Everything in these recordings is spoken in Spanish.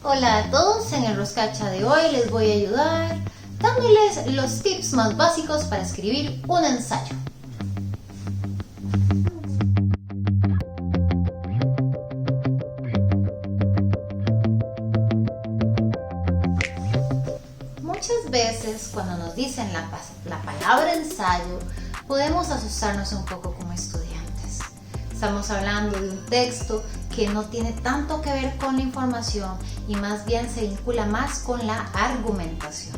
Hola a todos, en el Roscacha de hoy les voy a ayudar dándoles los tips más básicos para escribir un ensayo. Muchas veces cuando nos dicen la palabra ensayo, podemos asustarnos un poco como estudiantes. Estamos hablando de un texto que no tiene tanto que ver con la información y más bien se vincula más con la argumentación.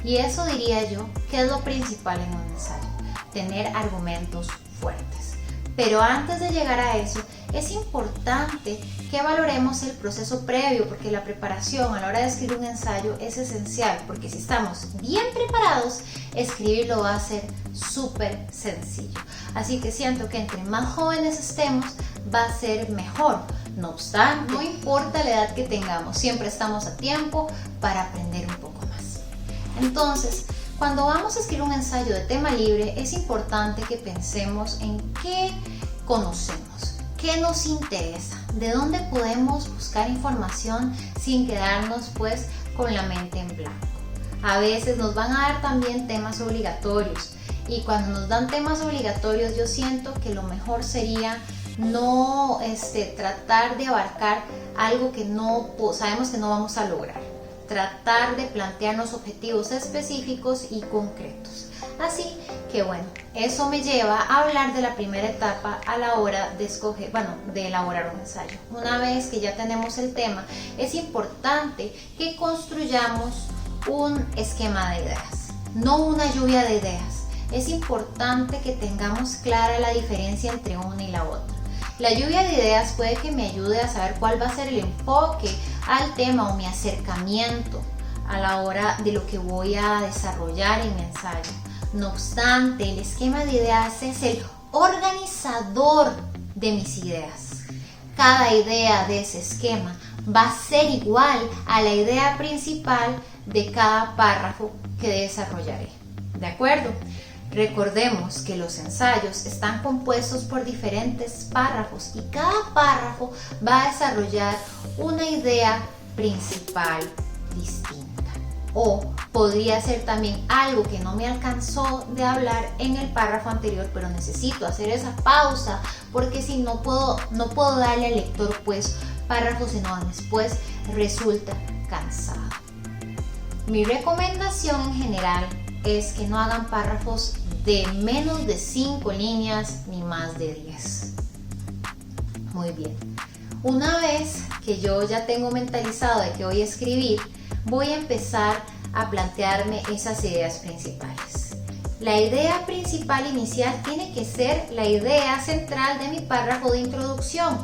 Y eso diría yo que es lo principal en un ensayo, tener argumentos fuertes. Pero antes de llegar a eso, es importante que valoremos el proceso previo, porque la preparación a la hora de escribir un ensayo es esencial, porque si estamos bien preparados, escribirlo va a ser súper sencillo. Así que siento que entre más jóvenes estemos, va a ser mejor. No obstante, no importa la edad que tengamos, siempre estamos a tiempo para aprender un poco más. Entonces, cuando vamos a escribir un ensayo de tema libre, es importante que pensemos en qué conocemos, qué nos interesa, de dónde podemos buscar información sin quedarnos pues con la mente en blanco. A veces nos van a dar también temas obligatorios y cuando nos dan temas obligatorios yo siento que lo mejor sería no tratar de abarcar algo que sabemos que no vamos a lograr. Tratar de plantearnos objetivos específicos y concretos. Así que bueno, eso me lleva a hablar de la primera etapa a la hora de de elaborar un ensayo. Una vez que ya tenemos el tema, es importante que construyamos un esquema de ideas, no una lluvia de ideas. Es importante que tengamos clara la diferencia entre una y la otra. La lluvia de ideas puede que me ayude a saber cuál va a ser el enfoque al tema o mi acercamiento a la hora de lo que voy a desarrollar en mi ensayo. No obstante, el esquema de ideas es el organizador de mis ideas. Cada idea de ese esquema va a ser igual a la idea principal de cada párrafo que desarrollaré. ¿De acuerdo? Recordemos que los ensayos están compuestos por diferentes párrafos y cada párrafo va a desarrollar una idea principal distinta. O podría ser también algo que no me alcanzó de hablar en el párrafo anterior, pero necesito hacer esa pausa porque si no puedo darle al lector pues párrafos enormes, después resulta cansado. Mi recomendación en general es que no hagan párrafos de menos de 5 líneas ni más de 10. Muy bien. Una vez que yo ya tengo mentalizado de que voy a escribir, voy a empezar a plantearme esas ideas principales. La idea principal inicial tiene que ser la idea central de mi párrafo de introducción.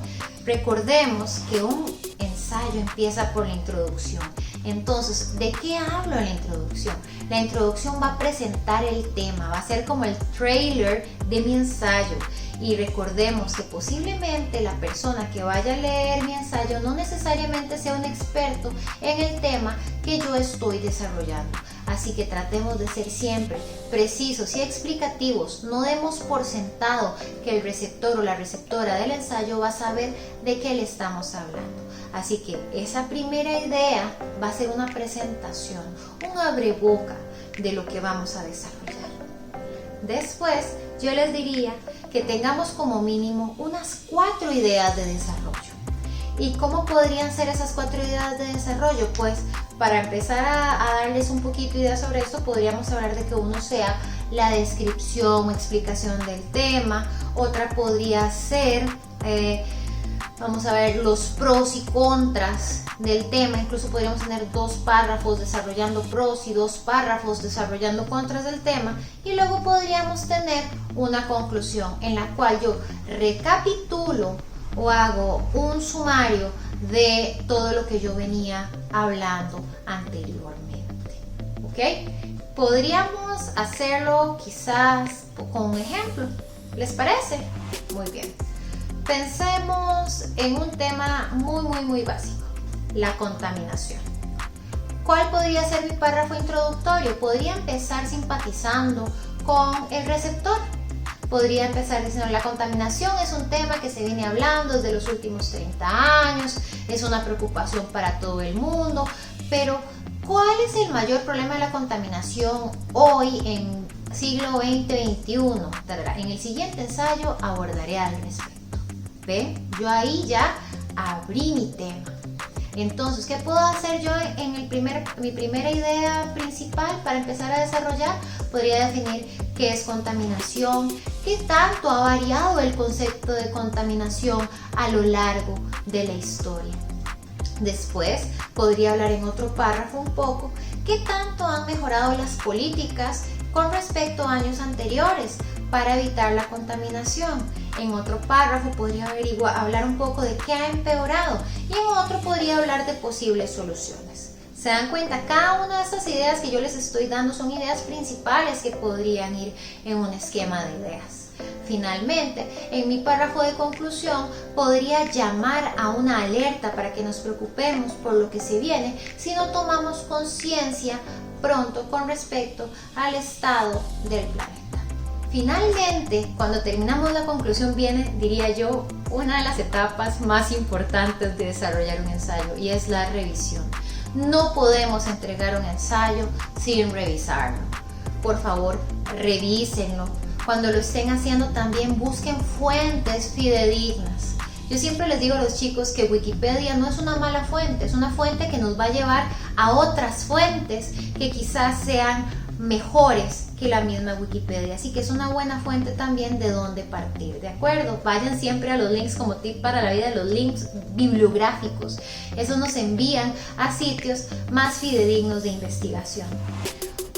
Recordemos que un ensayo empieza por la introducción. Entonces, ¿de qué hablo en la introducción? La introducción va a presentar el tema, va a ser como el trailer de mi ensayo. Y recordemos que posiblemente la persona que vaya a leer mi ensayo no necesariamente sea un experto en el tema que yo estoy desarrollando. Así que tratemos de ser siempre precisos y explicativos. No demos por sentado que el receptor o la receptora del ensayo va a saber de qué le estamos hablando. Así que esa primera idea va a ser una presentación, un abreboca de lo que vamos a desarrollar. Después, yo les diría que tengamos como mínimo unas 4 ideas de desarrollo. ¿Y cómo podrían ser esas 4 ideas de desarrollo? Pues para empezar a darles un poquito de idea sobre esto, podríamos hablar de que uno sea la descripción o explicación del tema. Otra podría ser, vamos a ver, los pros y contras del tema. Incluso podríamos tener 2 párrafos desarrollando pros y 2 párrafos desarrollando contras del tema. Y luego podríamos tener una conclusión en la cual yo recapitulo o hago un sumario de todo lo que yo venía hablando anteriormente. ¿Ok? Podríamos hacerlo quizás con un ejemplo. ¿Les parece? Muy bien. Pensemos en un tema muy básico, la contaminación. ¿Cuál podría ser mi párrafo introductorio? Podría empezar simpatizando con el receptor. Podría empezar diciendo: la contaminación es un tema que se viene hablando desde los últimos 30 años, es una preocupación para todo el mundo, pero ¿cuál es el mayor problema de la contaminación hoy en siglo XX-XXI? En el siguiente ensayo abordaré al respecto. ¿Ve? Yo ahí ya abrí mi tema. Entonces, ¿qué puedo hacer yo en mi primera idea principal para empezar a desarrollar? Podría definir qué es contaminación, qué tanto ha variado el concepto de contaminación a lo largo de la historia. Después, podría hablar en otro párrafo un poco qué tanto han mejorado las políticas con respecto a años anteriores para evitar la contaminación. En otro párrafo podría hablar un poco de qué ha empeorado y en otro podría hablar de posibles soluciones. ¿Se dan cuenta? Cada una de estas ideas que yo les estoy dando son ideas principales que podrían ir en un esquema de ideas. Finalmente, en mi párrafo de conclusión podría llamar a una alerta para que nos preocupemos por lo que se viene si no tomamos conciencia pronto con respecto al estado del planeta. Finalmente, cuando terminamos la conclusión viene, diría yo, una de las etapas más importantes de desarrollar un ensayo y es la revisión. No podemos entregar un ensayo sin revisarlo. Por favor, revísenlo. Cuando lo estén haciendo también busquen fuentes fidedignas. Yo siempre les digo a los chicos que Wikipedia no es una mala fuente, es una fuente que nos va a llevar a otras fuentes que quizás sean mejores que la misma Wikipedia, así que es una buena fuente también de dónde partir, ¿de acuerdo? Vayan siempre a los links como tip para la vida, los links bibliográficos, esos nos envían a sitios más fidedignos de investigación.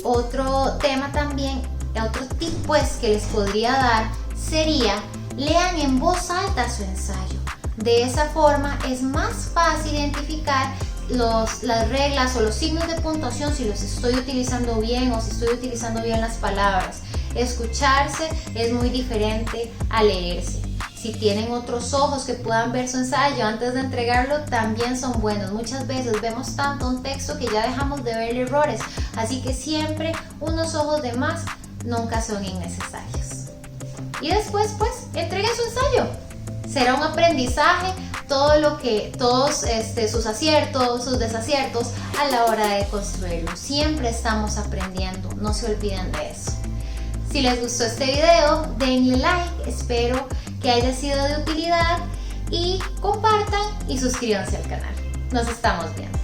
Otro tema también, otro tip pues que les podría dar sería lean en voz alta su ensayo. De esa forma es más fácil identificar las reglas o los signos de puntuación, si los estoy utilizando bien o si estoy utilizando bien las palabras. Escucharse es muy diferente a leerse. Si tienen otros ojos que puedan ver su ensayo antes de entregarlo, también son buenos. Muchas veces vemos tanto un texto que ya dejamos de ver errores, así que siempre unos ojos de más nunca son innecesarios. Y después, pues, entreguen su ensayo. Será un aprendizaje todos sus aciertos, sus desaciertos a la hora de construirlo. Siempre estamos aprendiendo, no se olviden de eso. Si les gustó este video, denle like, espero que haya sido de utilidad y compartan y suscríbanse al canal. Nos estamos viendo.